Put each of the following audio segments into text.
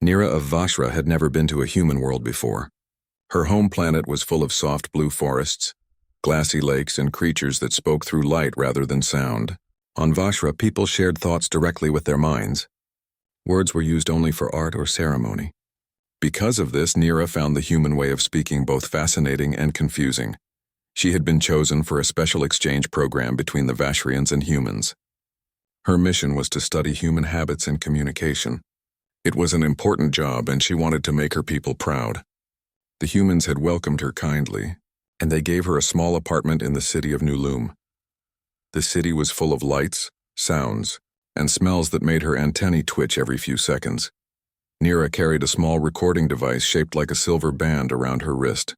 Nira of Vashra had never been to a human world before. Her home planet was full of soft blue forests, glassy lakes, and creatures that spoke through light rather than sound. On Vashra, people shared thoughts directly with their minds. Words were used only for art or ceremony. Because of this, Nira found the human way of speaking both fascinating and confusing. She had been chosen for a special exchange program between the Vashrians and humans. Her mission was to study human habits and communication. It was an important job, and she wanted to make her people proud. The humans had welcomed her kindly, and they gave her a small apartment in the city of New Loom. The city was full of lights, sounds, and smells that made her antennae twitch every few seconds. Nira carried a small recording device shaped like a silver band around her wrist.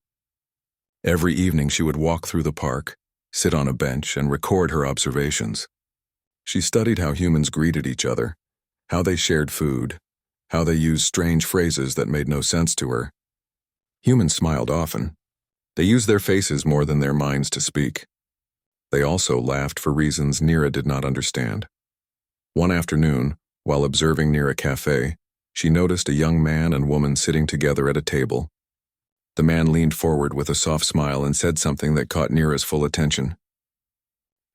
Every evening she would walk through the park, sit on a bench, and record her observations. She studied how humans greeted each other, how they shared food, how they used strange phrases that made no sense to her. Humans smiled often. They used their faces more than their minds to speak. They also laughed for reasons Nira did not understand. One afternoon, while observing near a cafe, she noticed a young man and woman sitting together at a table. The man leaned forward with a soft smile and said something that caught Nira's full attention.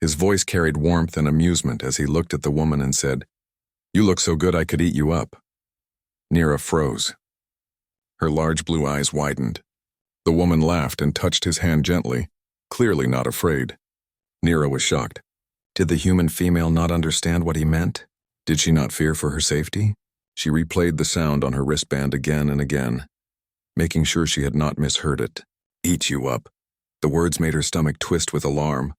His voice carried warmth and amusement as he looked at the woman and said, "You look so good I could eat you up." Nira froze. Her large blue eyes widened. The woman laughed and touched his hand gently, clearly not afraid. Nira was shocked. Did the human female not understand what he meant? Did she not fear for her safety? She replayed the sound on her wristband again and again, making sure she had not misheard it. Eat you up. The words made her stomach twist with alarm.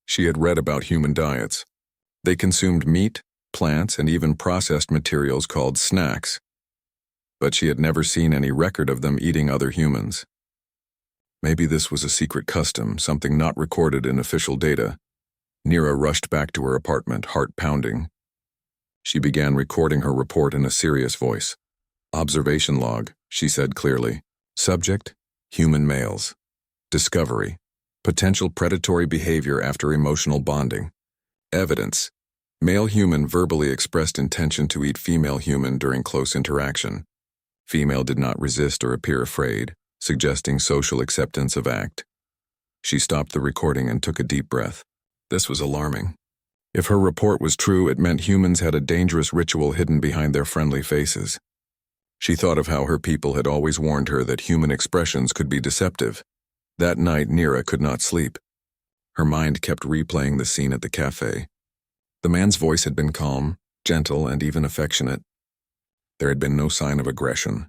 She had read about human diets. They consumed meat, plants, and even processed materials called snacks. But she had never seen any record of them eating other humans. Maybe this was a secret custom, something not recorded in official data. Nira rushed back to her apartment, heart pounding. She began recording her report in a serious voice. "Observation log," she said clearly. "Subject, human males. Discovery, potential predatory behavior after emotional bonding. Evidence, male human verbally expressed intention to eat female human during close interaction. Female did not resist or appear afraid, suggesting social acceptance of act." She stopped the recording and took a deep breath. This was alarming. If her report was true, it meant humans had a dangerous ritual hidden behind their friendly faces. She thought of how her people had always warned her that human expressions could be deceptive. That night, Nira could not sleep. Her mind kept replaying the scene at the cafe. The man's voice had been calm, gentle, and even affectionate. There had been no sign of aggression.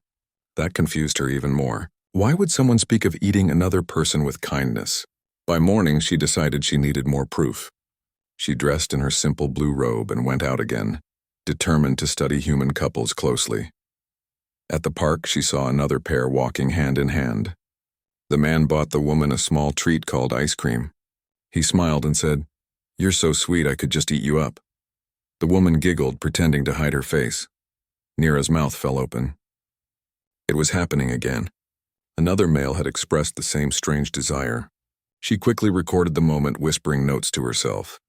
That confused her even more. Why would someone speak of eating another person with kindness? By morning, she decided she needed more proof. She dressed in her simple blue robe and went out again, determined to study human couples closely. At the park, she saw another pair walking hand in hand. The man bought the woman a small treat called ice cream. He smiled and said, "You're so sweet I could just eat you up." The woman giggled, pretending to hide her face. Nira's mouth fell open. It was happening again. Another male had expressed the same strange desire. She quickly recorded the moment, whispering notes to herself.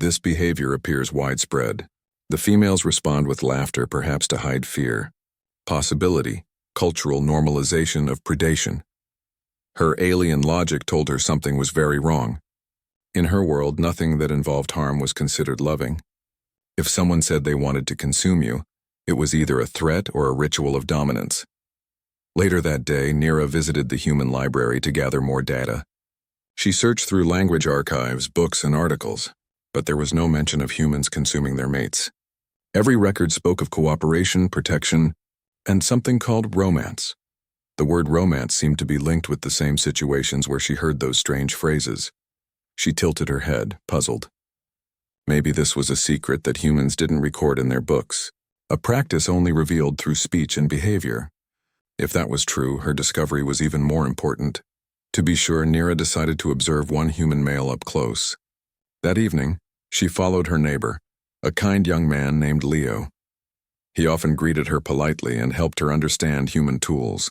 This behavior appears widespread. The females respond with laughter, perhaps to hide fear. Possibility, cultural normalization of predation. Her alien logic told her something was very wrong. In her world, nothing that involved harm was considered loving. If someone said they wanted to consume you, it was either a threat or a ritual of dominance. Later that day, Nira visited the human library to gather more data. She searched through language archives, books, and articles, but there was no mention of humans consuming their mates. Every record spoke of cooperation, protection, and something called romance. The word romance seemed to be linked with the same situations where she heard those strange phrases. She tilted her head, puzzled. Maybe this was a secret that humans didn't record in their books, a practice only revealed through speech and behavior. If that was true, her discovery was even more important. To be sure, Nira decided to observe one human male up close. That evening, she followed her neighbor, a kind young man named Leo. He often greeted her politely and helped her understand human tools.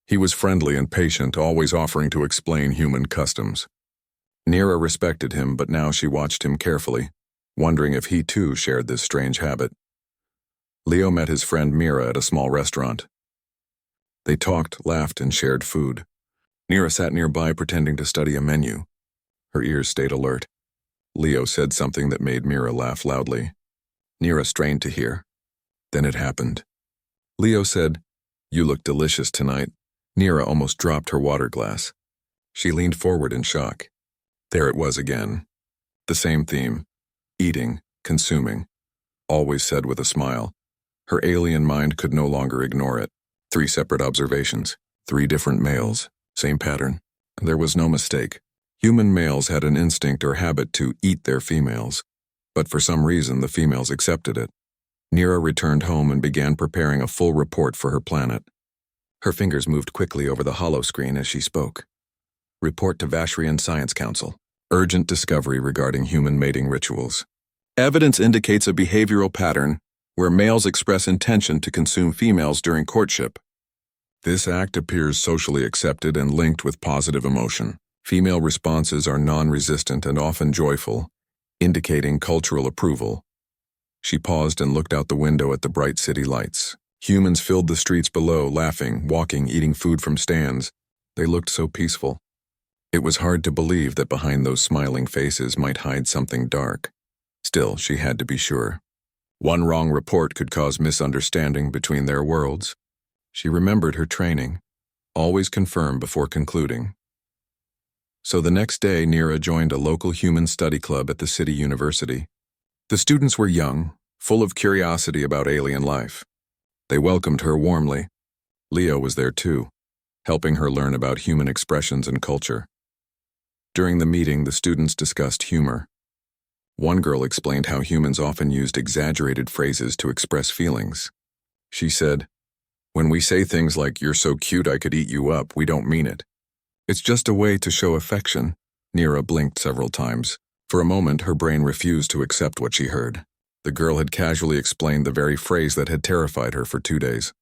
He was friendly and patient, always offering to explain human customs. Nira respected him, but now she watched him carefully, wondering if he too shared this strange habit. Leo met his friend Mira at a small restaurant. They talked, laughed, and shared food. Mira sat nearby pretending to study a menu. Her ears stayed alert. Leo said something that made Mira laugh loudly. Mira strained to hear. Then it happened. Leo said, "You look delicious tonight." Mira almost dropped her water glass. She leaned forward in shock. There it was again. The same theme. Eating, consuming. Always said with a smile. Her alien mind could no longer ignore it. 3 separate observations. 3 different males. Same pattern. There was no mistake. Human males had an instinct or habit to eat their females. But for some reason, the females accepted it. Mira returned home and began preparing a full report for her planet. Her fingers moved quickly over the holoscreen as she spoke. Report to Vashrian Science Council. Urgent discovery regarding human mating rituals. Evidence indicates a behavioral pattern where males express intention to consume females during courtship. This act appears socially accepted and linked with positive emotion. Female responses are non-resistant and often joyful, indicating cultural approval. She paused and looked out the window at the bright city lights. Humans filled the streets below, laughing, walking, eating food from stands. They looked so peaceful. It was hard to believe that behind those smiling faces might hide something dark. Still, she had to be sure. One wrong report could cause misunderstanding between their worlds. She remembered her training. Always confirm before concluding. So the next day, Mira joined a local human study club at the city university. The students were young, full of curiosity about alien life. They welcomed her warmly. Leo was there too, helping her learn about human expressions and culture. During the meeting, the students discussed humor. One girl explained how humans often used exaggerated phrases to express feelings. She said, "When we say things like, 'You're so cute I could eat you up,' we don't mean it. It's just a way to show affection." Mira blinked several times. For a moment, her brain refused to accept what she heard. The girl had casually explained the very phrase that had terrified her for 2 days.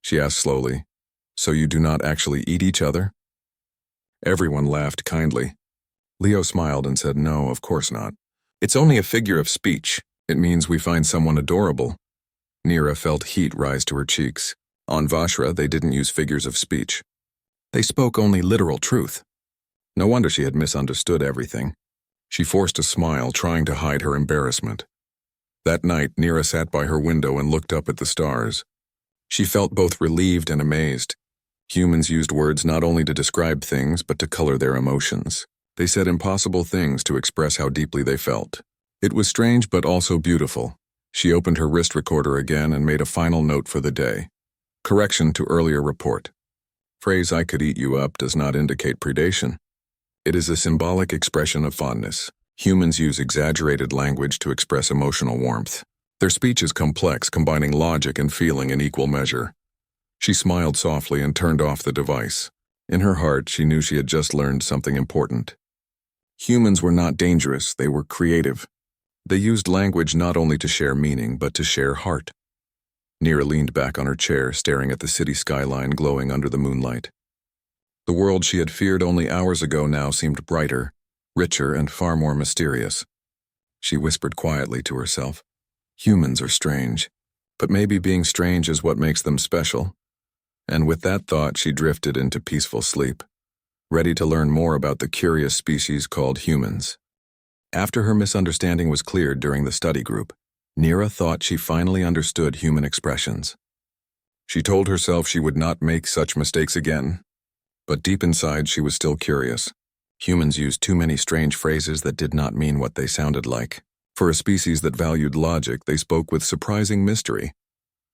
She asked slowly, "So you do not actually eat each other?" Everyone laughed kindly. Leo smiled and said, "No, of course not. It's only a figure of speech. It means we find someone adorable." Mira felt heat rise to her cheeks. On Vashra, they didn't use figures of speech. They spoke only literal truth. No wonder she had misunderstood everything. She forced a smile, trying to hide her embarrassment. That night, Mira sat by her window and looked up at the stars. She felt both relieved and amazed. Humans used words not only to describe things, but to color their emotions. They said impossible things to express how deeply they felt. It was strange but also beautiful. She opened her wrist recorder again and made a final note for the day. Correction to earlier report. Phrase "I could eat you up" does not indicate predation. It is a symbolic expression of fondness. Humans use exaggerated language to express emotional warmth. Their speech is complex, combining logic and feeling in equal measure. She smiled softly and turned off the device. In her heart, she knew she had just learned something important. Humans were not dangerous, they were creative. They used language not only to share meaning, but to share heart. Mira leaned back on her chair, staring at the city skyline glowing under the moonlight. The world she had feared only hours ago now seemed brighter, richer, and far more mysterious. She whispered quietly to herself, "Humans are strange, but maybe being strange is what makes them special." And with that thought, she drifted into peaceful sleep, ready to learn more about the curious species called humans. After her misunderstanding was cleared during the study group, Mira thought she finally understood human expressions. She told herself she would not make such mistakes again. But deep inside, she was still curious. Humans used too many strange phrases that did not mean what they sounded like. For a species that valued logic, they spoke with surprising mystery.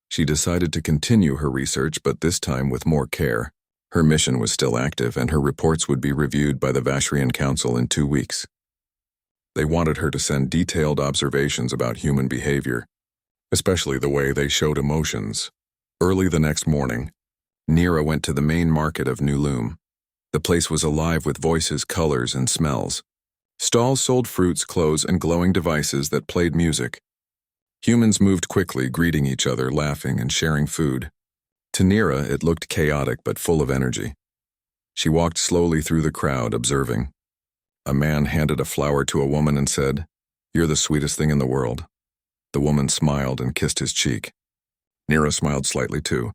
She decided to continue her research, but this time with more care. Her mission was still active, and her reports would be reviewed by the Vashrian Council in 2 weeks. They wanted her to send detailed observations about human behavior, especially the way they showed emotions. Early the next morning, Mira went to the main market of New Loom. The place was alive with voices, colors, and smells. Stalls sold fruits, clothes, and glowing devices that played music. Humans moved quickly, greeting each other, laughing, and sharing food. To Mira, it looked chaotic but full of energy. She walked slowly through the crowd, observing. A man handed a flower to a woman and said, "You're the sweetest thing in the world." The woman smiled and kissed his cheek. Nira smiled slightly too.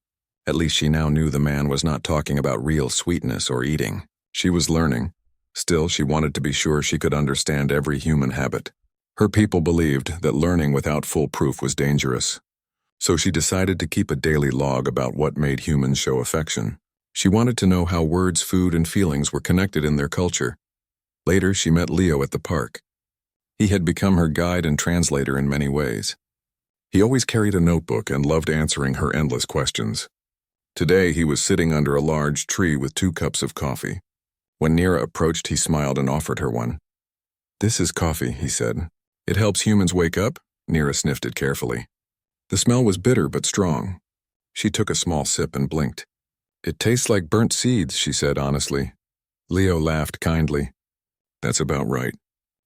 At least she now knew the man was not talking about real sweetness or eating. She was learning. Still, she wanted to be sure she could understand every human habit. Her people believed that learning without full proof was dangerous. So she decided to keep a daily log about what made humans show affection. She wanted to know how words, food, and feelings were connected in their culture. Later, she met Leo at the park. He had become her guide and translator in many ways. He always carried a notebook and loved answering her endless questions. Today, he was sitting under a large tree with 2 cups of coffee. When Nira approached, he smiled and offered her one. "This is coffee," he said. "It helps humans wake up." Nira sniffed it carefully. The smell was bitter but strong. She took a small sip and blinked. "It tastes like burnt seeds," she said honestly. Leo laughed kindly. "That's about right.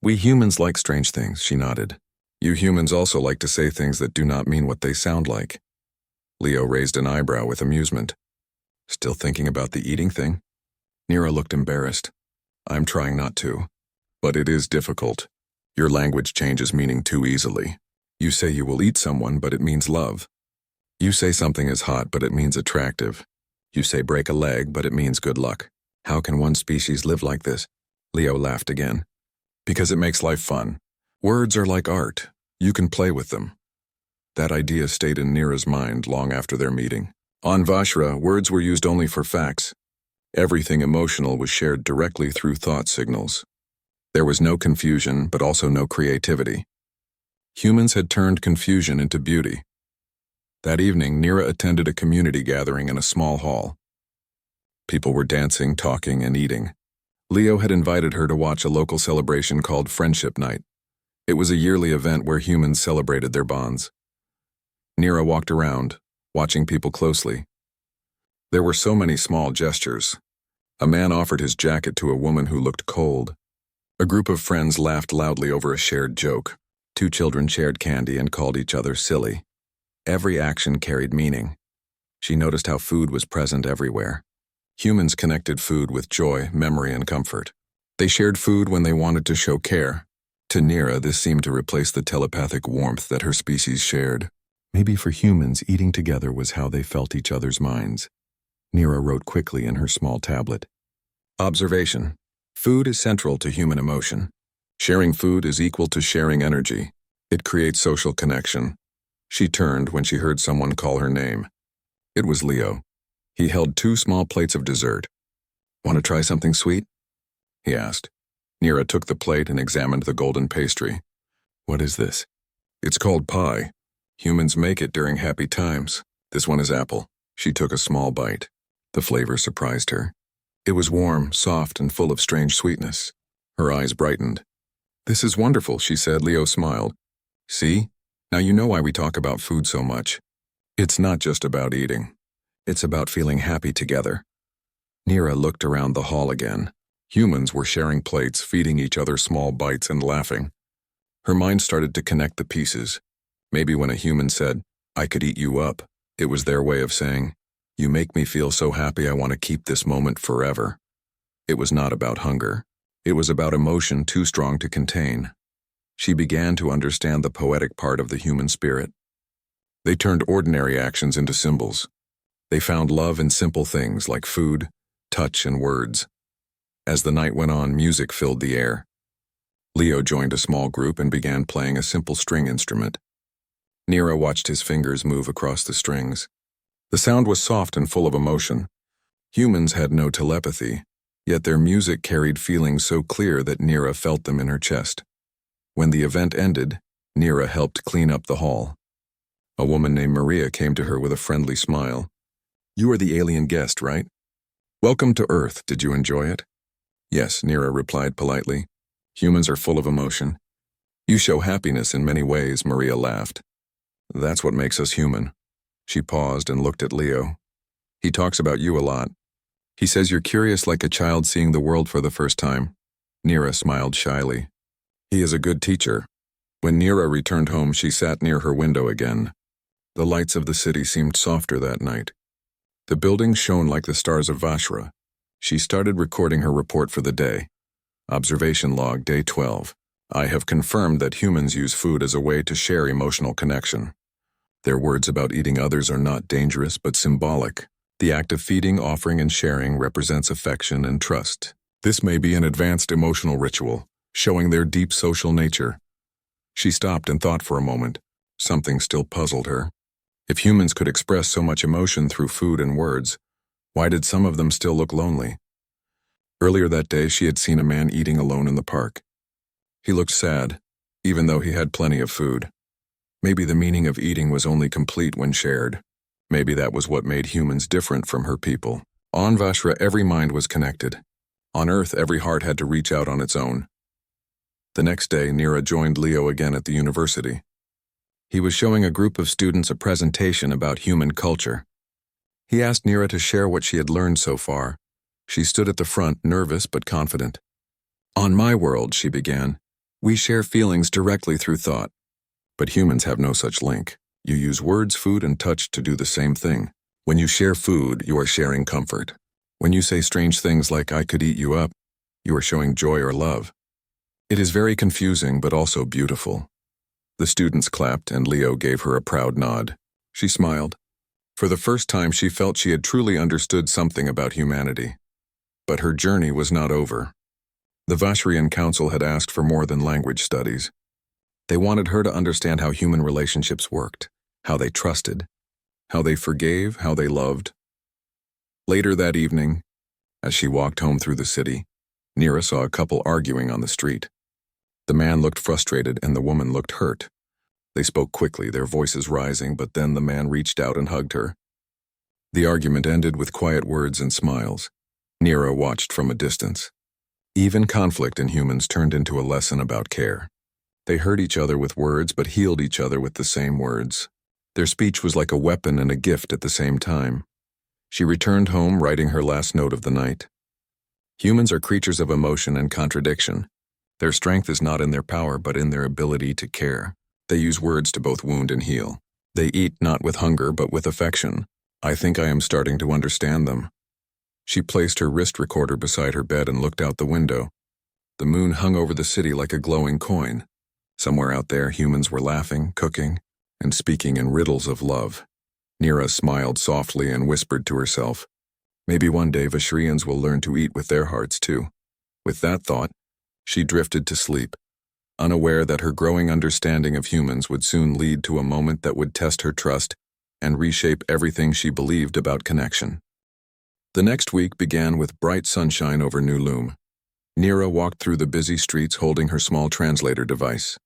We humans like strange things," she nodded. "You humans also like to say things that do not mean what they sound like." Leo raised an eyebrow with amusement. "Still thinking about the eating thing?" Nira looked embarrassed. "I'm trying not to. But it is difficult. Your language changes meaning too easily. You say you will eat someone, but it means love. You say something is hot, but it means attractive. You say break a leg, but it means good luck. How can one species live like this?" Leo laughed again. "Because it makes life fun. Words are like art. You can play with them." That idea stayed in Nira's mind long after their meeting. On Vashra, words were used only for facts. Everything emotional was shared directly through thought signals. There was no confusion, but also no creativity. Humans had turned confusion into beauty. That evening, Nira attended a community gathering in a small hall. People were dancing, talking, and eating. Leo had invited her to watch a local celebration called Friendship Night. It was a yearly event where humans celebrated their bonds. Nira walked around, watching people closely. There were so many small gestures. A man offered his jacket to a woman who looked cold. A group of friends laughed loudly over a shared joke. 2 children shared candy and called each other silly. Every action carried meaning. She noticed how food was present everywhere. Humans connected food with joy, memory, and comfort. They shared food when they wanted to show care. To Nira, this seemed to replace the telepathic warmth that her species shared. Maybe for humans, eating together was how they felt each other's minds. Nira wrote quickly in her small tablet. Observation. Food is central to human emotion. Sharing food is equal to sharing energy. It creates social connection. She turned when she heard someone call her name. It was Leo. He held 2 small plates of dessert. "Want to try something sweet?" he asked. Nira took the plate and examined the golden pastry. "What is this?" "It's called pie. Humans make it during happy times. This one is apple." She took a small bite. The flavor surprised her. It was warm, soft, and full of strange sweetness. Her eyes brightened. "This is wonderful," she said. Leo smiled. "See? Now you know why we talk about food so much. It's not just about eating. It's about feeling happy together." Nira looked around the hall again. Humans were sharing plates, feeding each other small bites and laughing. Her mind started to connect the pieces. Maybe when a human said, "I could eat you up," it was their way of saying, "You make me feel so happy I want to keep this moment forever." It was not about hunger. It was about emotion too strong to contain. She began to understand the poetic part of the human spirit. They turned ordinary actions into symbols. They found love in simple things like food, touch, and words. As the night went on, music filled the air. Leo joined a small group and began playing a simple string instrument. Nira watched his fingers move across the strings. The sound was soft and full of emotion. Humans had no telepathy, yet their music carried feelings so clear that Nira felt them in her chest. When the event ended, Nira helped clean up the hall. A woman named Maria came to her with a friendly smile. "You are the alien guest, right? Welcome to Earth. Did you enjoy it?" "Yes," Nira replied politely. "Humans are full of emotion." "You show happiness in many ways," Maria laughed. "That's what makes us human." She paused and looked at Leo. "He talks about you a lot. He says you're curious like a child seeing the world for the first time." Nira smiled shyly. "He is a good teacher." When Nira returned home, she sat near her window again. The lights of the city seemed softer that night. The buildings shone like the stars of Vashra. She started recording her report for the day. Observation log, day 12. I have confirmed that humans use food as a way to share emotional connection. Their words about eating others are not dangerous but symbolic. The act of feeding, offering, and sharing represents affection and trust. This may be an advanced emotional ritual, showing their deep social nature. She stopped and thought for a moment. Something still puzzled her. If humans could express so much emotion through food and words, why did some of them still look lonely? Earlier that day, she had seen a man eating alone in the park. He looked sad, even though he had plenty of food. Maybe the meaning of eating was only complete when shared. Maybe that was what made humans different from her people. On Vashra, every mind was connected. On Earth, every heart had to reach out on its own. The next day, Neera joined Leo again at the university. He was showing a group of students a presentation about human culture. He asked Neera to share what she had learned so far. She stood at the front, nervous but confident. On my world, she began, we share feelings directly through thought. But humans have no such link. You use words, food, and touch to do the same thing. When you share food, you are sharing comfort. When you say strange things like, I could eat you up, you are showing joy or love. It is very confusing, but also beautiful. The students clapped, and Leo gave her a proud nod. She smiled. For the first time, she felt she had truly understood something about humanity. But her journey was not over. The Vashrian Council had asked for more than language studies. They wanted her to understand how human relationships worked, how they trusted, how they forgave, how they loved. Later that evening, as she walked home through the city, Neera saw a couple arguing on the street. The man looked frustrated and the woman looked hurt. They spoke quickly, their voices rising, but then the man reached out and hugged her. The argument ended with quiet words and smiles. Neera watched from a distance. Even conflict in humans turned into a lesson about care. They hurt each other with words but healed each other with the same words. Their speech was like a weapon and a gift at the same time. She returned home, writing her last note of the night. Humans are creatures of emotion and contradiction. Their strength is not in their power but in their ability to care. They use words to both wound and heal. They eat not with hunger but with affection. I think I am starting to understand them. She placed her wrist recorder beside her bed and looked out the window. The moon hung over the city like a glowing coin. Somewhere out there, humans were laughing, cooking, and speaking in riddles of love. Neera smiled softly and whispered to herself, maybe one day Vashrians will learn to eat with their hearts too. With that thought, she drifted to sleep, unaware that her growing understanding of humans would soon lead to a moment that would test her trust and reshape everything she believed about connection. The next week began with bright sunshine over New Loom. Neera walked through the busy streets holding her small translator device.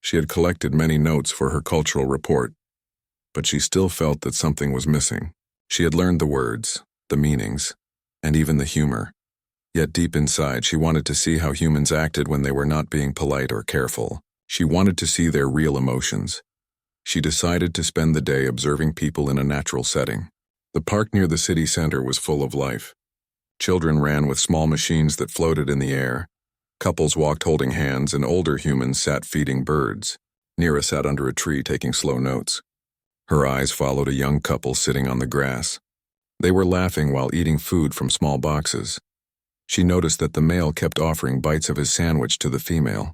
She had collected many notes for her cultural report, but she still felt that something was missing. She had learned the words, the meanings, and even the humor. Yet deep inside, she wanted to see how humans acted when they were not being polite or careful. She wanted to see their real emotions. She decided to spend the day observing people in a natural setting. The park near the city center was full of life. Children ran with small machines that floated in the air. Couples walked holding hands, and older humans sat feeding birds. Neera sat under a tree taking slow notes. Her eyes followed a young couple sitting on the grass. They were laughing while eating food from small boxes. She noticed that the male kept offering bites of his sandwich to the female.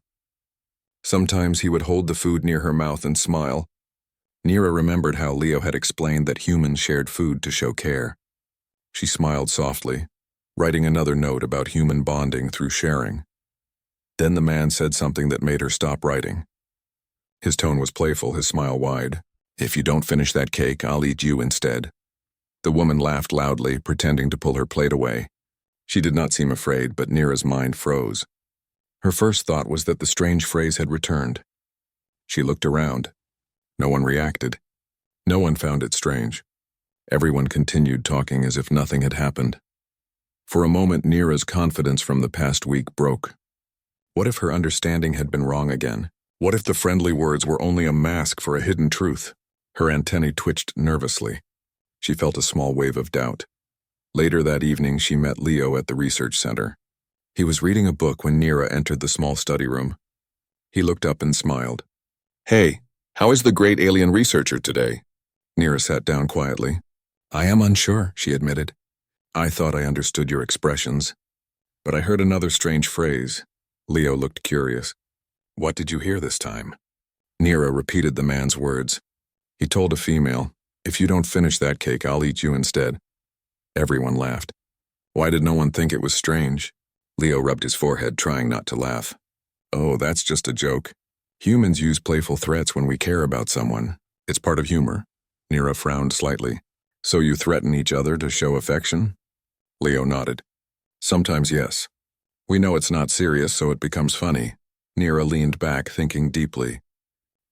Sometimes he would hold the food near her mouth and smile. Neera remembered how Leo had explained that humans shared food to show care. She smiled softly, writing another note about human bonding through sharing. Then the man said something that made her stop writing. His tone was playful, his smile wide. If you don't finish that cake, I'll eat you instead. The woman laughed loudly, pretending to pull her plate away. She did not seem afraid, but Neera's mind froze. Her first thought was that the strange phrase had returned. She looked around. No one reacted. No one found it strange. Everyone continued talking as if nothing had happened. For a moment, Neera's confidence from the past week broke. What if her understanding had been wrong again? What if the friendly words were only a mask for a hidden truth? Her antennae twitched nervously. She felt a small wave of doubt. Later that evening, she met Leo at the research center. He was reading a book when Neera entered the small study room. He looked up and smiled. Hey, how is the great alien researcher today? Neera sat down quietly. I am unsure, she admitted. I thought I understood your expressions, but I heard another strange phrase. Leo looked curious. What did you hear this time? Neera repeated the man's words. He told a female, "If you don't finish that cake, I'll eat you instead." Everyone laughed. Why did no one think it was strange? Leo rubbed his forehead, trying not to laugh. Oh, that's just a joke. Humans use playful threats when we care about someone. It's part of humor. Nira frowned slightly. So you threaten each other to show affection? Leo nodded. Sometimes, yes. We know it's not serious, so it becomes funny. Nira leaned back, thinking deeply.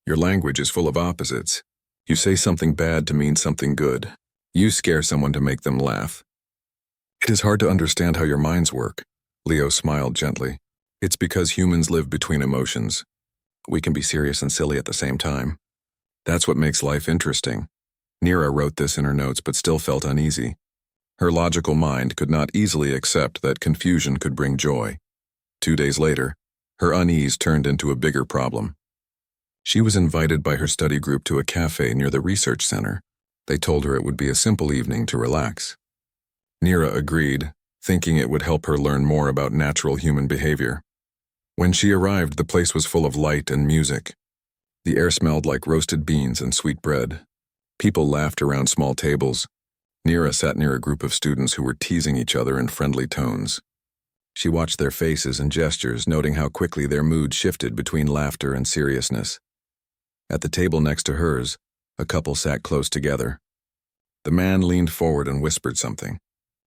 Your language is full of opposites. You say something bad to mean something good. You scare someone to make them laugh. It is hard to understand how your minds work. Leo smiled gently. It's because humans live between emotions. We can be serious and silly at the same time. That's what makes life interesting. Nira wrote this in her notes but still felt uneasy. Her logical mind could not easily accept that confusion could bring joy. 2 days later, her unease turned into a bigger problem. She was invited by her study group to a cafe near the research center. They told her it would be a simple evening to relax. Nira agreed, thinking it would help her learn more about natural human behavior. When she arrived, the place was full of light and music. The air smelled like roasted beans and sweet bread. People laughed around small tables. Nira sat near a group of students who were teasing each other in friendly tones. She watched their faces and gestures, noting how quickly their mood shifted between laughter and seriousness. At the table next to hers, a couple sat close together. The man leaned forward and whispered something.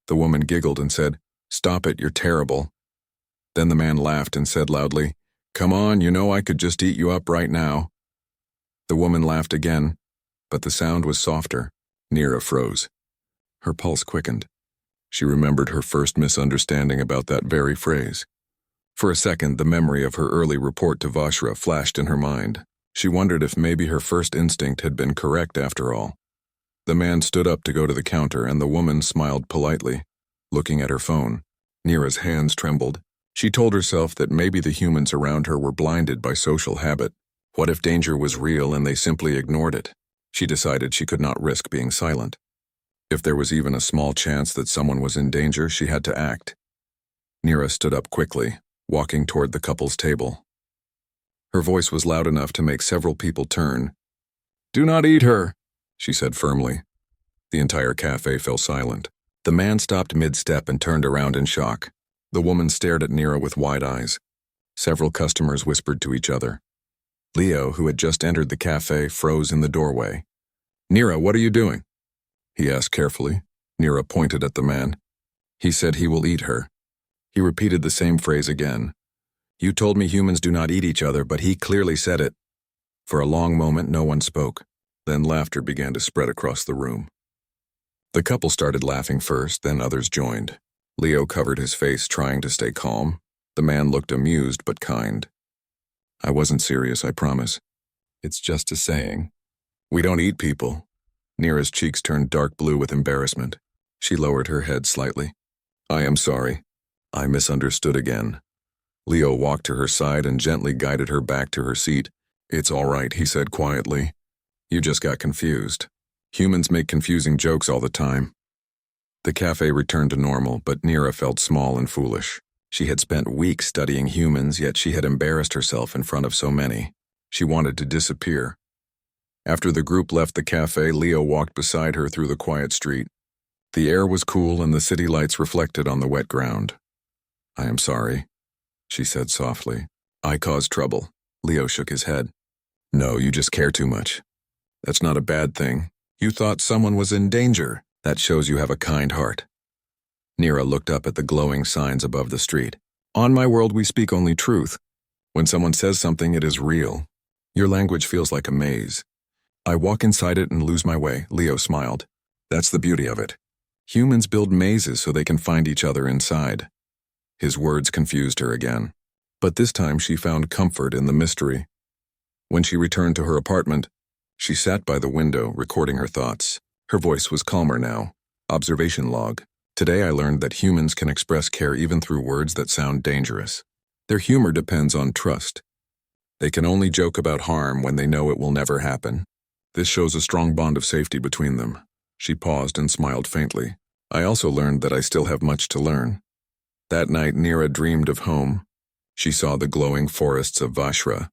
The woman giggled and said, "Stop it, you're terrible." Then the man laughed and said loudly, "Come on, you know I could just eat you up right now." The woman laughed again, but the sound was softer. Nira froze. Her pulse quickened. She remembered her first misunderstanding about that very phrase. For a second, the memory of her early report to Vashra flashed in her mind. She wondered if maybe her first instinct had been correct after all. The man stood up to go to the counter, and the woman smiled politely, looking at her phone. Nira's hands trembled. She told herself that maybe the humans around her were blinded by social habit. What if danger was real and they simply ignored it? She decided she could not risk being silent. If there was even a small chance that someone was in danger, she had to act. Nira stood up quickly, walking toward the couple's table. Her voice was loud enough to make several people turn. "Do not eat her," she said firmly. The entire cafe fell silent. The man stopped mid-step and turned around in shock. The woman stared at Nira with wide eyes. Several customers whispered to each other. Leo, who had just entered the cafe, froze in the doorway. "Nira, what are you doing?" he asked carefully. Nira pointed at the man. "He said he will eat her." He repeated the same phrase again. "You told me humans do not eat each other, but he clearly said it." For a long moment, no one spoke. Then laughter began to spread across the room. The couple started laughing first, then others joined. Leo covered his face, trying to stay calm. The man looked amused but kind. "I wasn't serious, I promise. It's just a saying. We don't eat people." Nira's cheeks turned dark blue with embarrassment. She lowered her head slightly. "I am sorry. I misunderstood again." Leo walked to her side and gently guided her back to her seat. "It's all right," he said quietly. "You just got confused. Humans make confusing jokes all the time." The cafe returned to normal, but Nira felt small and foolish. She had spent weeks studying humans, yet she had embarrassed herself in front of so many. She wanted to disappear. After the group left the cafe, Leo walked beside her through the quiet street. The air was cool and the city lights reflected on the wet ground. "I am sorry," she said softly. "I caused trouble." Leo shook his head. "No, you just care too much. That's not a bad thing. You thought someone was in danger. That shows you have a kind heart." Nira looked up at the glowing signs above the street. "On my world, we speak only truth. When someone says something, it is real. Your language feels like a maze. I walk inside it and lose my way." Leo smiled. "That's the beauty of it. Humans build mazes so they can find each other inside." His words confused her again. But this time she found comfort in the mystery. When she returned to her apartment, she sat by the window, recording her thoughts. Her voice was calmer now. Observation log. "Today I learned that humans can express care even through words that sound dangerous. Their humor depends on trust. They can only joke about harm when they know it will never happen. This shows a strong bond of safety between them." She paused and smiled faintly. "I also learned that I still have much to learn." That night, Nira dreamed of home. She saw the glowing forests of Vashra,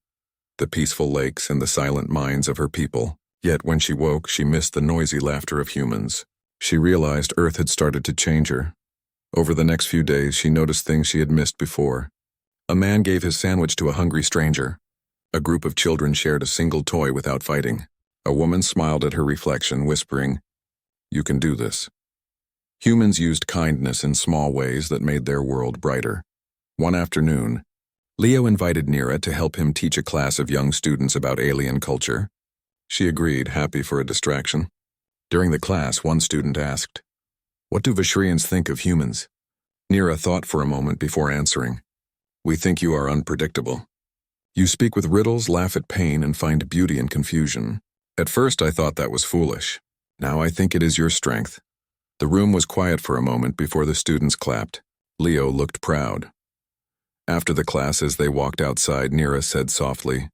the peaceful lakes and the silent minds of her people. Yet when she woke, she missed the noisy laughter of humans. She realized Earth had started to change her. Over the next few days, she noticed things she had missed before. A man gave his sandwich to a hungry stranger. A group of children shared a single toy without fighting. A woman smiled at her reflection, whispering, "You can do this." Humans used kindness in small ways that made their world brighter. One afternoon, Leo invited Nira to help him teach a class of young students about alien culture. She agreed, happy for a distraction. During the class, one student asked, "What do Vishrians think of humans?" Nira thought for a moment before answering. "We think you are unpredictable. You speak with riddles, laugh at pain, and find beauty in confusion. At first I thought that was foolish. Now I think it is your strength." The room was quiet for a moment before the students clapped. Leo looked proud. After the class, as they walked outside, Nira said softly,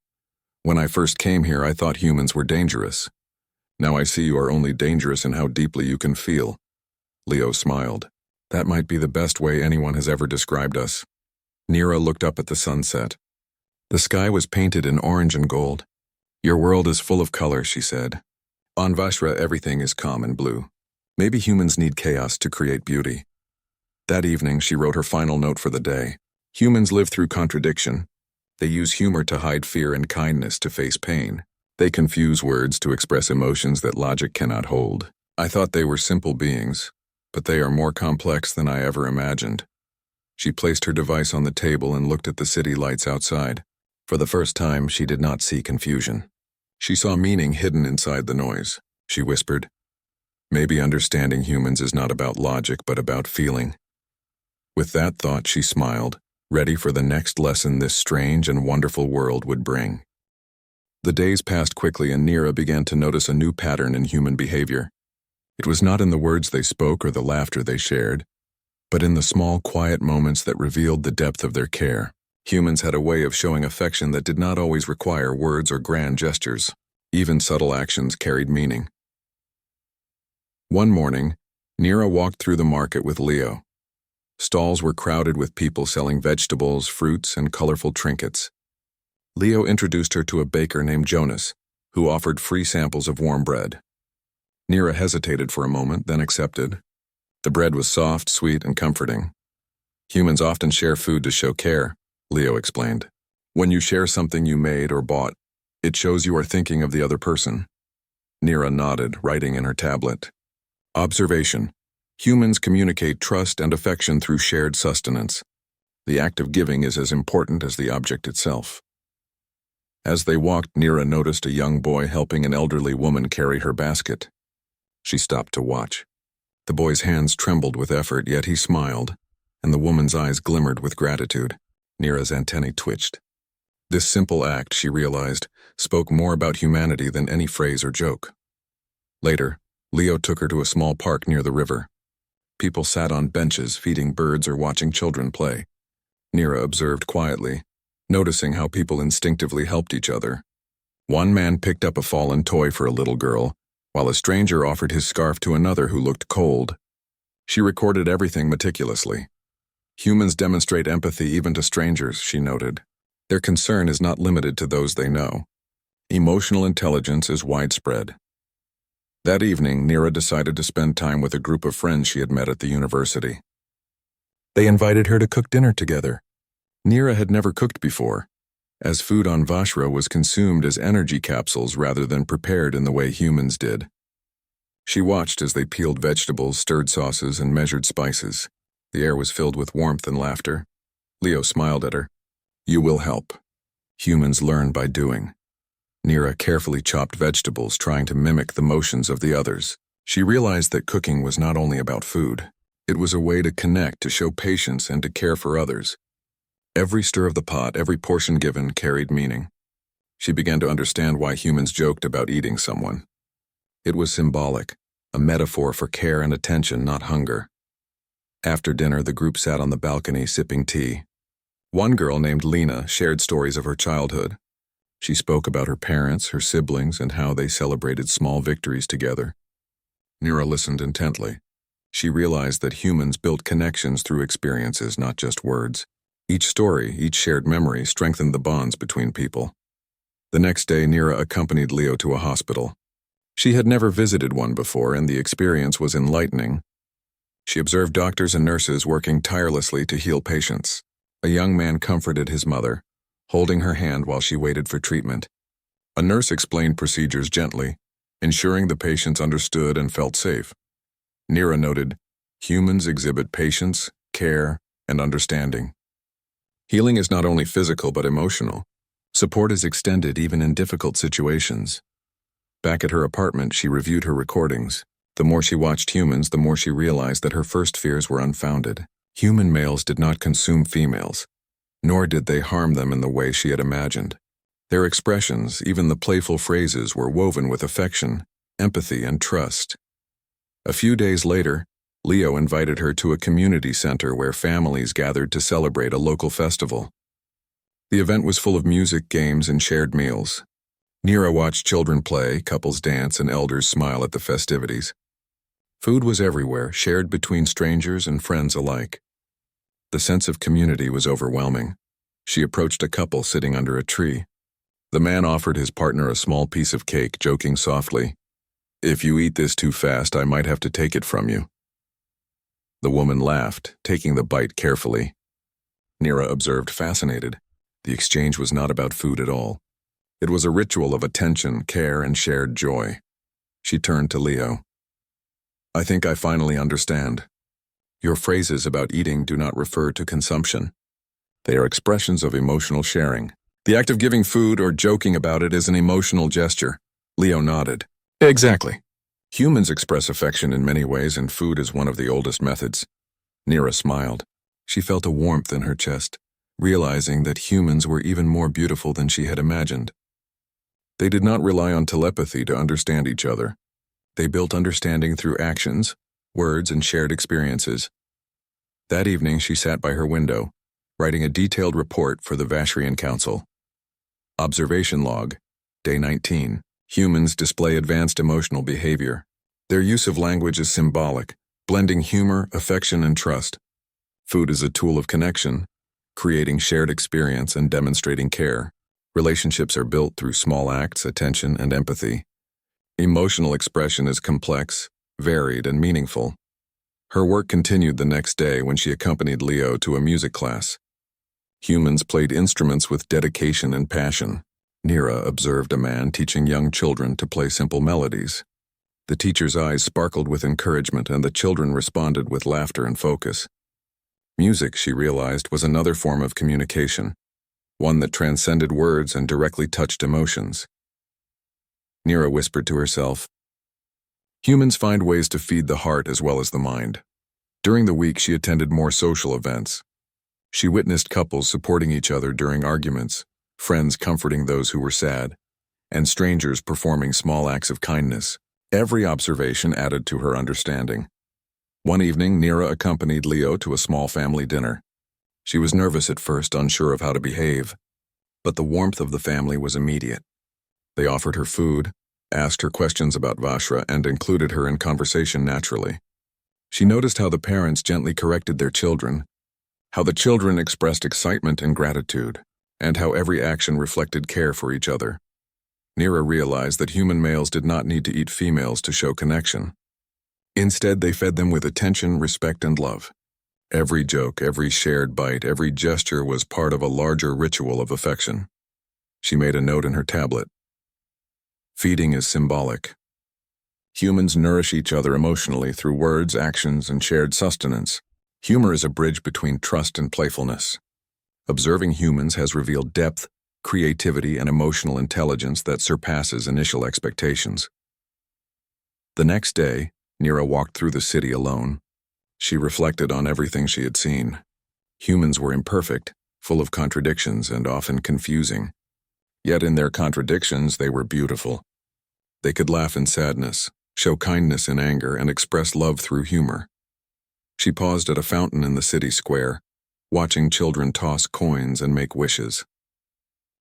"When I first came here, I thought humans were dangerous. Now I see you are only dangerous in how deeply you can feel." Leo smiled. "That might be the best way anyone has ever described us." Nira looked up at the sunset. The sky was painted in orange and gold. "Your world is full of color," she said. "On Vashra, everything is calm and blue. Maybe humans need chaos to create beauty." That evening, she wrote her final note for the day. Humans live through contradiction. They use humor to hide fear and kindness to face pain. They confuse words to express emotions that logic cannot hold. I thought they were simple beings, but they are more complex than I ever imagined. She placed her device on the table and looked at the city lights outside. For the first time, she did not see confusion. She saw meaning hidden inside the noise. She whispered, "Maybe understanding humans is not about logic, but about feeling." With that thought, she smiled, ready for the next lesson this strange and wonderful world would bring. The days passed quickly, and Nira began to notice a new pattern in human behavior. It was not in the words they spoke or the laughter they shared, but in the small, quiet moments that revealed the depth of their care. Humans had a way of showing affection that did not always require words or grand gestures. Even subtle actions carried meaning. One morning, Nira walked through the market with Leo. Stalls were crowded with people selling vegetables, fruits, and colorful trinkets. Leo introduced her to a baker named Jonas, who offered free samples of warm bread. Nira hesitated for a moment, then accepted. The bread was soft, sweet, and comforting. "Humans often share food to show care," Leo explained. "When you share something you made or bought, it shows you are thinking of the other person." Nira nodded, writing in her tablet. Observation: humans communicate trust and affection through shared sustenance. The act of giving is as important as the object itself. As they walked, Nira noticed a young boy helping an elderly woman carry her basket. She stopped to watch. The boy's hands trembled with effort, yet he smiled, and the woman's eyes glimmered with gratitude. Nira's antennae twitched. This simple act, she realized, spoke more about humanity than any phrase or joke. Later, Leo took her to a small park near the river. People sat on benches, feeding birds or watching children play. Nira observed quietly, noticing how people instinctively helped each other. One man picked up a fallen toy for a little girl, while a stranger offered his scarf to another who looked cold. She recorded everything meticulously. Humans demonstrate empathy even to strangers, she noted. Their concern is not limited to those they know. Emotional intelligence is widespread. That evening, Nira decided to spend time with a group of friends she had met at the university. They invited her to cook dinner together. Nira had never cooked before, as food on Vashra was consumed as energy capsules rather than prepared in the way humans did. She watched as they peeled vegetables, stirred sauces, and measured spices. The air was filled with warmth and laughter. Leo smiled at her. "You will help. Humans learn by doing." Nira carefully chopped vegetables, trying to mimic the motions of the others. She realized that cooking was not only about food. It was a way to connect, to show patience, and to care for others. Every stir of the pot, every portion given, carried meaning. She began to understand why humans joked about eating someone. It was symbolic, a metaphor for care and attention, not hunger. After dinner, the group sat on the balcony sipping tea. One girl named Lena shared stories of her childhood. She spoke about her parents, her siblings, and how they celebrated small victories together. Nira listened intently. She realized that humans built connections through experiences, not just words. Each story, each shared memory strengthened the bonds between people. The next day, Nira accompanied Leo to a hospital. She had never visited one before, and the experience was enlightening. She observed doctors and nurses working tirelessly to heal patients. A young man comforted his mother, holding her hand while she waited for treatment. A nurse explained procedures gently, ensuring the patients understood and felt safe. Nira noted, humans exhibit patience, care, and understanding. Healing is not only physical but emotional. Support is extended even in difficult situations. Back at her apartment, she reviewed her recordings. The more she watched humans, the more she realized that her first fears were unfounded. Human males did not consume females, nor did they harm them in the way she had imagined. Their expressions, even the playful phrases, were woven with affection, empathy, and trust. A few days later, Leo invited her to a community center where families gathered to celebrate a local festival. The event was full of music, games, and shared meals. Nira watched children play, couples dance, and elders smile at the festivities. Food was everywhere, shared between strangers and friends alike. The sense of community was overwhelming. She approached a couple sitting under a tree. The man offered his partner a small piece of cake, joking softly, "If you eat this too fast, I might have to take it from you." The woman laughed, taking the bite carefully. Nira observed, fascinated. The exchange was not about food at all. It was a ritual of attention, care, and shared joy. She turned to Leo. "I think I finally understand. Your phrases about eating do not refer to consumption. They are expressions of emotional sharing. The act of giving food or joking about it is an emotional gesture." Leo nodded. "Exactly. Humans express affection in many ways, and food is one of the oldest methods." Nira smiled. She felt a warmth in her chest, realizing that humans were even more beautiful than she had imagined. They did not rely on telepathy to understand each other. They built understanding through actions, words, and shared experiences. That evening, she sat by her window, writing a detailed report for the Vashrian Council. Observation log, Day 19. Humans display advanced emotional behavior. Their use of language is symbolic, blending humor, affection, and trust. Food is a tool of connection, creating shared experience and demonstrating care. Relationships are built through small acts, attention, and empathy. Emotional expression is complex, varied, and meaningful. Her work continued the next day when she accompanied Leo to a music class. Humans played instruments with dedication and passion. Nira observed a man teaching young children to play simple melodies. The teacher's eyes sparkled with encouragement, and the children responded with laughter and focus. Music, she realized, was another form of communication, one that transcended words and directly touched emotions. Nira whispered to herself, "Humans find ways to feed the heart as well as the mind." During the week, she attended more social events. She witnessed couples supporting each other during arguments, friends comforting those who were sad, and strangers performing small acts of kindness. Every observation added to her understanding. One evening, Nira accompanied Leo to a small family dinner. She was nervous at first, unsure of how to behave, but the warmth of the family was immediate. They offered her food, asked her questions about Vashra, and included her in conversation naturally. She noticed how the parents gently corrected their children, how the children expressed excitement and gratitude, and how every action reflected care for each other. Nira realized that human males did not need to eat females to show connection. Instead, they fed them with attention, respect, and love. Every joke, every shared bite, every gesture was part of a larger ritual of affection. She made a note in her tablet. Feeding is symbolic. Humans nourish each other emotionally through words, actions, and shared sustenance. Humor is a bridge between trust and playfulness. Observing humans has revealed depth, creativity, and emotional intelligence that surpasses initial expectations. The next day, Nira walked through the city alone. She reflected on everything she had seen. Humans were imperfect, full of contradictions, and often confusing. Yet in their contradictions, they were beautiful. They could laugh in sadness, show kindness in anger, and express love through humor. She paused at a fountain in the city square, watching children toss coins and make wishes.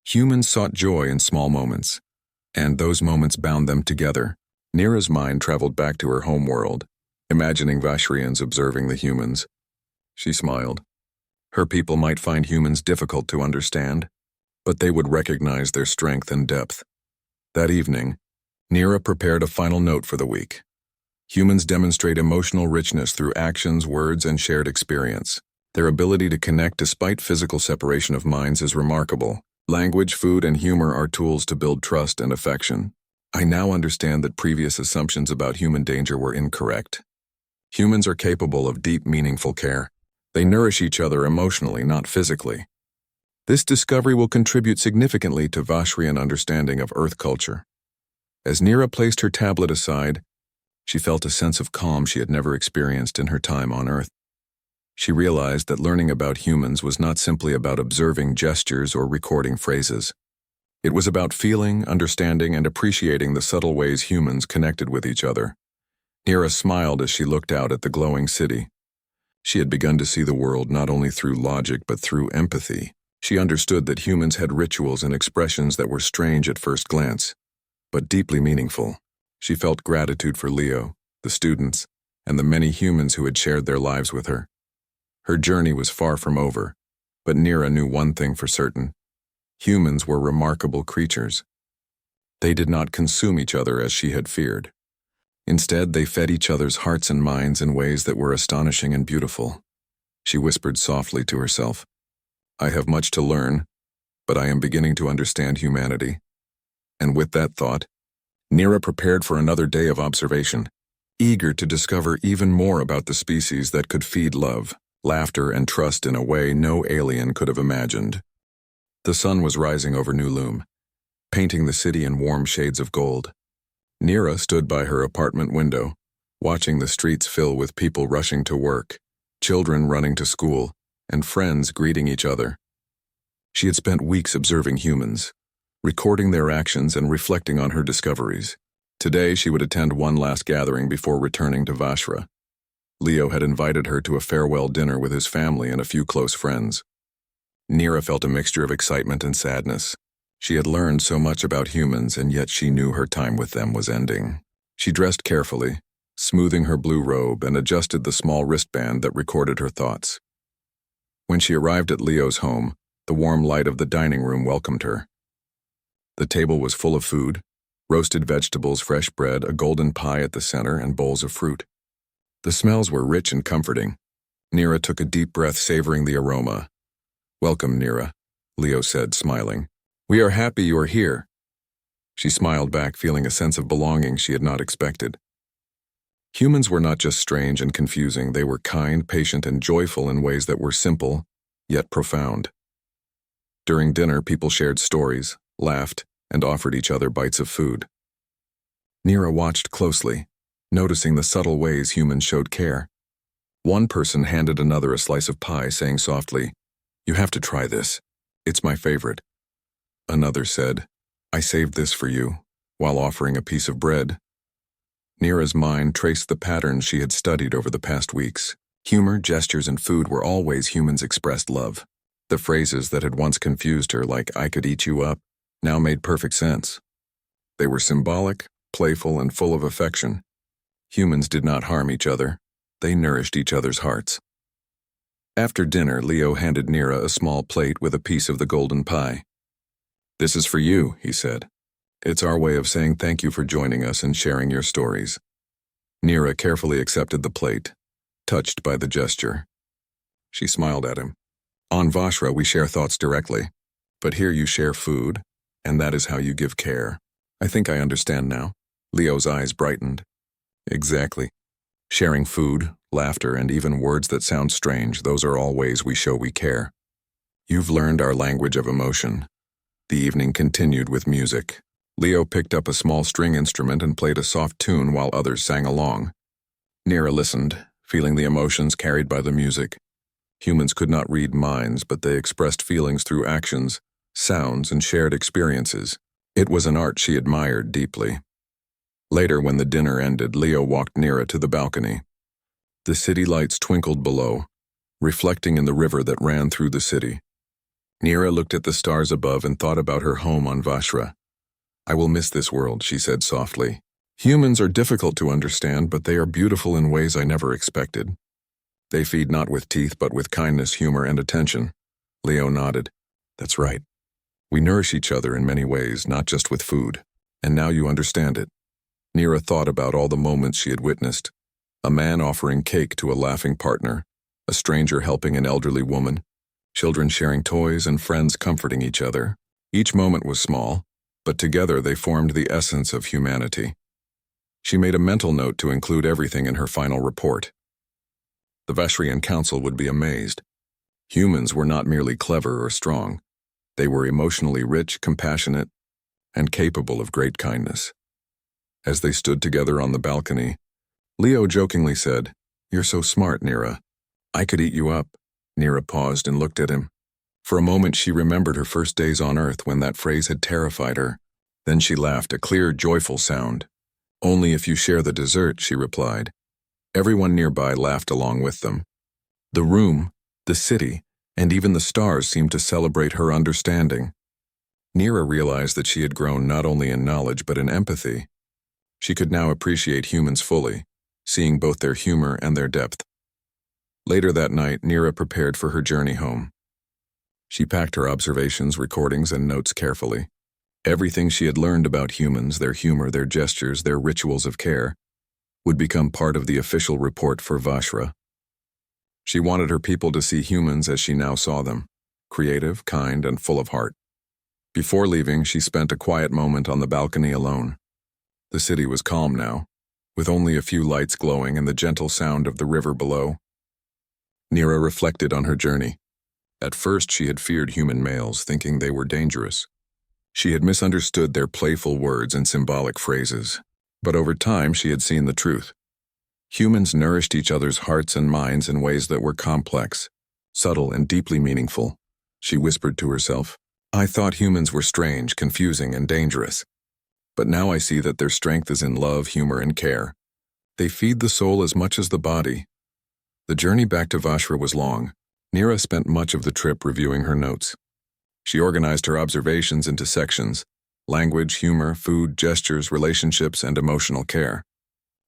Humans sought joy in small moments, and those moments bound them together. Nira's mind traveled back to her home world, imagining Vashrians observing the humans. She smiled. Her people might find humans difficult to understand, but they would recognize their strength and depth. That evening, Nira prepared a final note for the week. Humans demonstrate emotional richness through actions, words, and shared experience. Their ability to connect despite physical separation of minds is remarkable. Language, food, and humor are tools to build trust and affection. I now understand that previous assumptions about human danger were incorrect. Humans are capable of deep, meaningful care. They nourish each other emotionally, not physically. This discovery will contribute significantly to Vashrian understanding of Earth culture. As Nira placed her tablet aside, she felt a sense of calm she had never experienced in her time on Earth. She realized that learning about humans was not simply about observing gestures or recording phrases. It was about feeling, understanding, and appreciating the subtle ways humans connected with each other. Nira smiled as she looked out at the glowing city. She had begun to see the world not only through logic but through empathy. She understood that humans had rituals and expressions that were strange at first glance, but deeply meaningful. She felt gratitude for Leo, the students, and the many humans who had shared their lives with her. Her journey was far from over, but Nira knew one thing for certain. Humans were remarkable creatures. They did not consume each other as she had feared. Instead, they fed each other's hearts and minds in ways that were astonishing and beautiful. She whispered softly to herself, "I have much to learn, but I am beginning to understand humanity." And with that thought, Nira prepared for another day of observation, eager to discover even more about the species that could feed love, laughter, and trust in a way no alien could have imagined. The sun was rising over New Loom, painting the city in warm shades of gold. Nira stood by her apartment window, watching the streets fill with people rushing to work, children running to school, and friends greeting each other. She had spent weeks observing humans, recording their actions and reflecting on her discoveries. Today she would attend one last gathering before returning to Vashra. Leo had invited her to a farewell dinner with his family and a few close friends. Nira felt a mixture of excitement and sadness. She had learned so much about humans, and yet she knew her time with them was ending. She dressed carefully, smoothing her blue robe, and adjusted the small wristband that recorded her thoughts. When she arrived at Leo's home, the warm light of the dining room welcomed her. The table was full of food: roasted vegetables, fresh bread, a golden pie at the center, and bowls of fruit. The smells were rich and comforting. Nira took a deep breath, savoring the aroma. "Welcome, Nira," Leo said, smiling. "We are happy you are here." She smiled back, feeling a sense of belonging she had not expected. Humans were not just strange and confusing, they were kind, patient, and joyful in ways that were simple, yet profound. During dinner, people shared stories, laughed, and offered each other bites of food. Nira watched closely, noticing the subtle ways humans showed care. One person handed another a slice of pie, saying softly, "You have to try this. It's my favorite." Another said, "I saved this for you," while offering a piece of bread. Nira's mind traced the patterns she had studied over the past weeks. Humor, gestures, and food were all ways humans expressed love. The phrases that had once confused her, like "I could eat you up," now made perfect sense. They were symbolic, playful, and full of affection. Humans did not harm each other. They nourished each other's hearts. After dinner, Leo handed Nira a small plate with a piece of the golden pie. "This is for you," he said. "It's our way of saying thank you for joining us and sharing your stories." Nira carefully accepted the plate, touched by the gesture. She smiled at him. "On Vashra, we share thoughts directly, but here you share food, and that is how you give care." "I think I understand now." Leo's eyes brightened. "Exactly. Sharing food, laughter, and even words that sound strange, those are all ways we show we care. You've learned our language of emotion." The evening continued with music. Leo picked up a small string instrument and played a soft tune while others sang along. Nira listened, feeling the emotions carried by the music. Humans could not read minds, but they expressed feelings through actions, sounds, and shared experiences. It was an art she admired deeply. Later, when the dinner ended, Leo walked Nira to the balcony. The city lights twinkled below, reflecting in the river that ran through the city. Nira looked at the stars above and thought about her home on Vashra. "I will miss this world," she said softly. "Humans are difficult to understand, but they are beautiful in ways I never expected. They feed not with teeth, but with kindness, humor, and attention." Leo nodded. "That's right. We nourish each other in many ways, not just with food. And now you understand it." Nira thought about all the moments she had witnessed. A man offering cake to a laughing partner, a stranger helping an elderly woman, children sharing toys and friends comforting each other. Each moment was small, but together they formed the essence of humanity. She made a mental note to include everything in her final report. The Vashrian Council would be amazed. Humans were not merely clever or strong. They were emotionally rich, compassionate, and capable of great kindness. As they stood together on the balcony, Leo jokingly said, "You're so smart, Nira. I could eat you up." Nira paused and looked at him. For a moment she remembered her first days on Earth when that phrase had terrified her. Then she laughed, a clear, joyful sound. "Only if you share the dessert," she replied. Everyone nearby laughed along with them. The room, the city, and even the stars seemed to celebrate her understanding. Nira realized that she had grown not only in knowledge but in empathy. She could now appreciate humans fully, seeing both their humor and their depth. Later that night, Nira prepared for her journey home. She packed her observations, recordings, and notes carefully. Everything she had learned about humans, their humor, their gestures, their rituals of care, would become part of the official report for Vashra. She wanted her people to see humans as she now saw them, creative, kind, and full of heart. Before leaving, she spent a quiet moment on the balcony alone. The city was calm now, with only a few lights glowing and the gentle sound of the river below. Nira reflected on her journey. At first she had feared human males, thinking they were dangerous. She had misunderstood their playful words and symbolic phrases. But over time she had seen the truth. Humans nourished each other's hearts and minds in ways that were complex, subtle, and deeply meaningful. She whispered to herself, "I thought humans were strange, confusing, and dangerous. But now I see that their strength is in love, humor, and care. They feed the soul as much as the body." The journey back to Vashra was long. Nira spent much of the trip reviewing her notes. She organized her observations into sections: language, humor, food, gestures, relationships, and emotional care.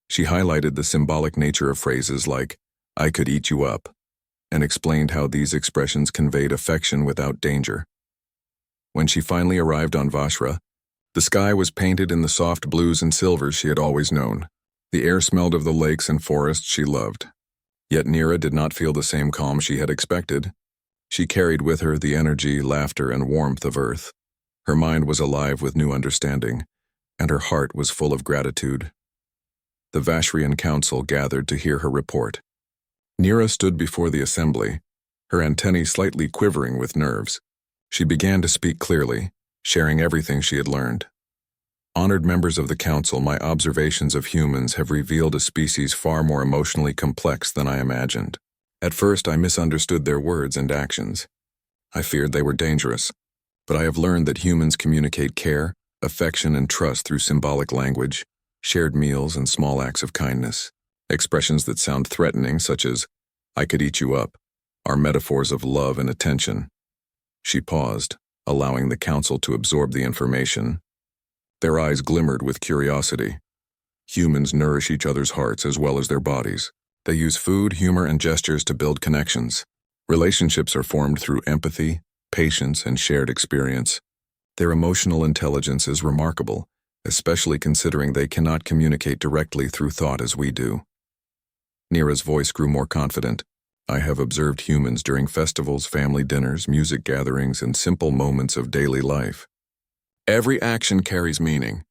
She highlighted the symbolic nature of phrases like, "I could eat you up," and explained how these expressions conveyed affection without danger. When she finally arrived on Vashra, the sky was painted in the soft blues and silvers she had always known. The air smelled of the lakes and forests she loved. Yet Nira did not feel the same calm she had expected. She carried with her the energy, laughter, and warmth of Earth. Her mind was alive with new understanding, and her heart was full of gratitude. The Vashrian Council gathered to hear her report. Nira stood before the assembly, her antennae slightly quivering with nerves. She began to speak clearly, sharing everything she had learned. "Honored members of the Council, my observations of humans have revealed a species far more emotionally complex than I imagined. At first, I misunderstood their words and actions. I feared they were dangerous, but I have learned that humans communicate care, affection, and trust through symbolic language, shared meals, and small acts of kindness. Expressions that sound threatening, such as, 'I could eat you up,' are metaphors of love and attention." She paused, allowing the council to absorb the information. Their eyes glimmered with curiosity. Humans nourish each other's hearts as well as their bodies. They use food, humor, and gestures to build connections. Relationships are formed through empathy, patience, and shared experience. Their emotional intelligence is remarkable, especially considering they cannot communicate directly through thought as we do. Nira's voice grew more confident. "I have observed humans during festivals, family dinners, music gatherings, and simple moments of daily life. Every action carries meaning.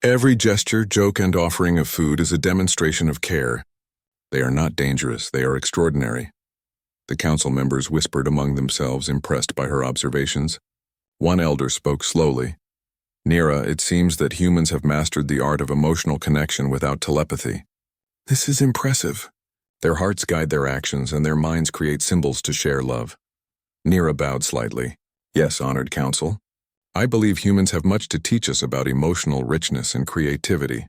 Every gesture, joke, and offering of food is a demonstration of care. They are not dangerous, they are extraordinary." The council members whispered among themselves, impressed by her observations. One elder spoke slowly. "Nira, it seems that humans have mastered the art of emotional connection without telepathy. This is impressive. Their hearts guide their actions, and their minds create symbols to share love." Nira bowed slightly. "Yes, honored council. I believe humans have much to teach us about emotional richness and creativity."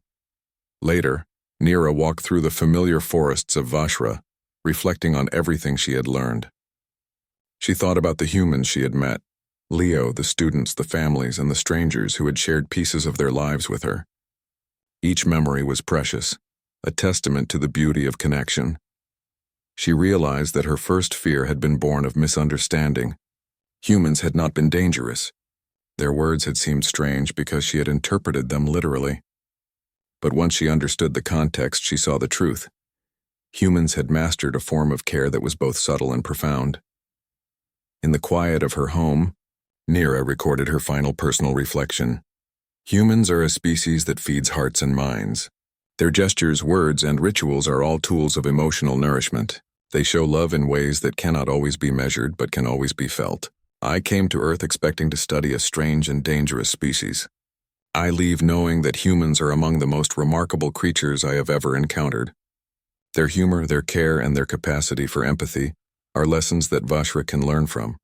Later, Nira walked through the familiar forests of Vashra, reflecting on everything she had learned. She thought about the humans she had met, Leo, the students, the families, and the strangers who had shared pieces of their lives with her. Each memory was precious, a testament to the beauty of connection. She realized that her first fear had been born of misunderstanding. Humans had not been dangerous. Their words had seemed strange because she had interpreted them literally. But once she understood the context, she saw the truth. Humans had mastered a form of care that was both subtle and profound. In the quiet of her home, Nira recorded her final personal reflection. Humans are a species that feeds hearts and minds. Their gestures, words, and rituals are all tools of emotional nourishment. They show love in ways that cannot always be measured but can always be felt. I came to Earth expecting to study a strange and dangerous species. I leave knowing that humans are among the most remarkable creatures I have ever encountered. Their humor, their care, and their capacity for empathy are lessons that Vashra can learn from.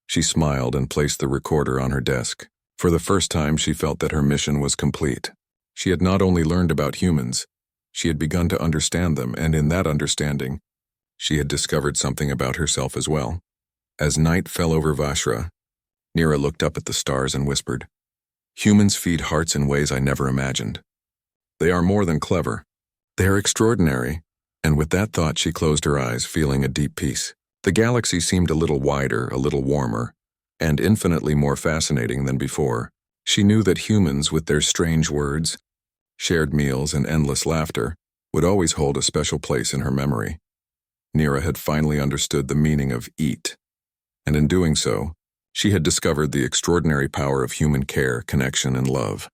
She smiled and placed the recorder on her desk. For the first time, she felt that her mission was complete. She had not only learned about humans, she had begun to understand them, and in that understanding, she had discovered something about herself as well. As night fell over Vashra, Nira looked up at the stars and whispered, "Humans feed hearts in ways I never imagined. They are more than clever. They are extraordinary." And with that thought, she closed her eyes, feeling a deep peace. The galaxy seemed a little wider, a little warmer, and infinitely more fascinating than before. She knew that humans, with their strange words, shared meals, and endless laughter, would always hold a special place in her memory. Nira had finally understood the meaning of eat, and in doing so, she had discovered the extraordinary power of human care, connection, and love.